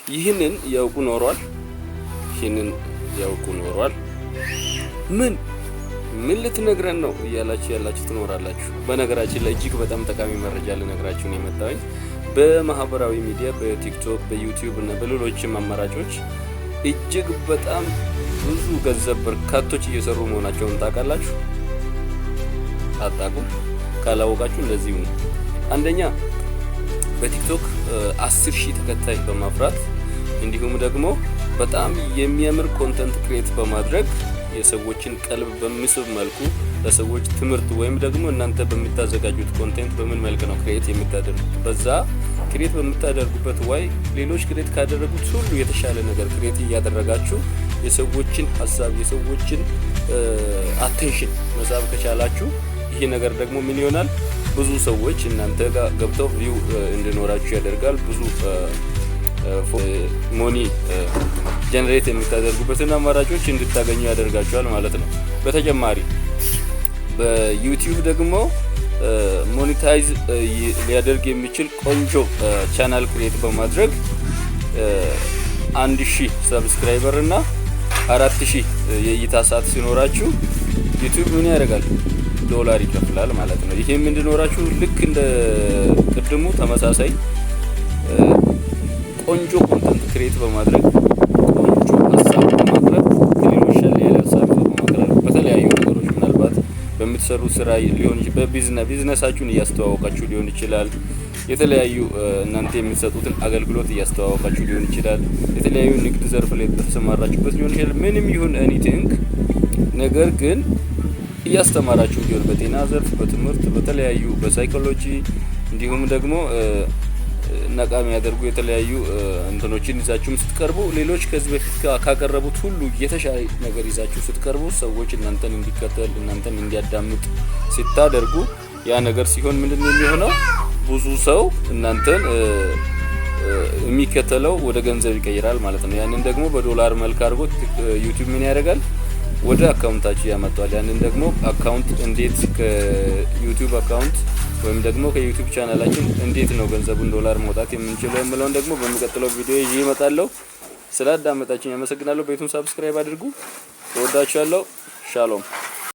ይህንን ያውቁ ኖሯል። ምን ልትነግረን ነው ያላችሁ ትኖራላችሁ። በነገራችን ላይ እጅግ በጣም ጠቃሚ መረጃ ልነግራችሁ ነው የመጣሁኝ። በማህበራዊ ሚዲያ በቲክቶክ በዩቲዩብ እና በሌሎችም አማራጮች እጅግ በጣም ብዙ ገንዘብ በርካቶች እየሰሩ መሆናቸውን ታውቃላችሁ? አታውቁም? ካላወቃችሁ እንደዚሁ ነው። አንደኛ በቲክቶክ 10,000 ተከታይ በማፍራት እንዲሁም ደግሞ በጣም የሚያምር ኮንተንት ክሬት በማድረግ የሰዎችን ቀልብ በሚስብ መልኩ ለሰዎች ትምህርት ወይም ደግሞ እናንተ በሚታዘጋጁት ኮንቴንት በምን መልኩ ነው ክሬት የምታደርጉት፣ በዛ ክሬት በምታደርጉበት ወይ ሌሎች ክሬት ካደረጉት ሁሉ የተሻለ ነገር ክሬት እያደረጋችሁ የሰዎችን ሐሳብ የሰዎችን አቴንሽን መሳብ ከቻላችሁ ይሄ ነገር ደግሞ ምን ይሆናል? ብዙ ሰዎች እናንተ ጋር ገብተው ቪው እንዲኖራችሁ ያደርጋል። ብዙ ሞኒ ጀነሬት የምታደርጉበትን አማራጮች እንድታገኙ ያደርጋችኋል ማለት ነው። በተጨማሪ በዩቲዩብ ደግሞ ሞኔታይዝ ሊያደርግ የሚችል ቆንጆ ቻናል ክሬት በማድረግ 1000 ሰብስክራይበር እና 4000 የእይታ ሰዓት ሲኖራችሁ ዩቲዩብ ምን ያደርጋል? ዶላር ይከፍላል ማለት ነው። ይሄም እንድኖራችሁ ልክ እንደ ቅድሙ ተመሳሳይ ቆንጆ ኮንተንት ክሬት በማድረግ ቆንጆ ሀሳብ በማቅረብ ከሌሎች ሌላ ሀሳብ በማቅረብ በተለያዩ ነገሮች ምናልባት በምትሰሩ ስራ ሊሆን ይችላል፣ ቢዝነሳችሁን እያስተዋወቃችሁ ሊሆን ይችላል፣ የተለያዩ እናንተ የምትሰጡትን አገልግሎት እያስተዋወቃችሁ ሊሆን ይችላል፣ የተለያዩ ንግድ ዘርፍ ላይ ተሰማራችሁበት ሊሆን ይችላል። ምንም ይሁን ኤኒቲንግ ነገር ግን እያስተማራችሁ ሊሆን በጤና ዘርፍ፣ በትምህርት፣ በተለያዩ በሳይኮሎጂ እንዲሁም ደግሞ ነቃ የሚያደርጉ የተለያዩ እንትኖችን ይዛችሁ ስትቀርቡ ሌሎች ከዚህ በፊት ካቀረቡት ሁሉ የተሻለ ነገር ይዛችሁ ስትቀርቡ ሰዎች እናንተን እንዲከተል እናንተን እንዲያዳምጥ ስታደርጉ ያ ነገር ሲሆን ምንድነው የሚሆነው? ብዙ ሰው እናንተን የሚከተለው ወደ ገንዘብ ይቀይራል ማለት ነው። ያንን ደግሞ በዶላር መልክ አድርጎ ዩቲዩብ ምን ያደርጋል? ወደ አካውንታችሁ ያመጣዋል። ያንን ደግሞ አካውንት እንዴት ከዩቲዩብ አካውንት ወይም ደግሞ ከዩቲዩብ ቻናላችን እንዴት ነው ገንዘቡን ዶላር ማውጣት የምንችለው የሚለውን ደግሞ በሚቀጥለው ቪዲዮ ይዤ እመጣለሁ። ስላዳመጣችሁኝ አመሰግናለሁ። ቤቱን ሰብስክራይብ አድርጉ። ተወዳችኋለሁ። ሻሎም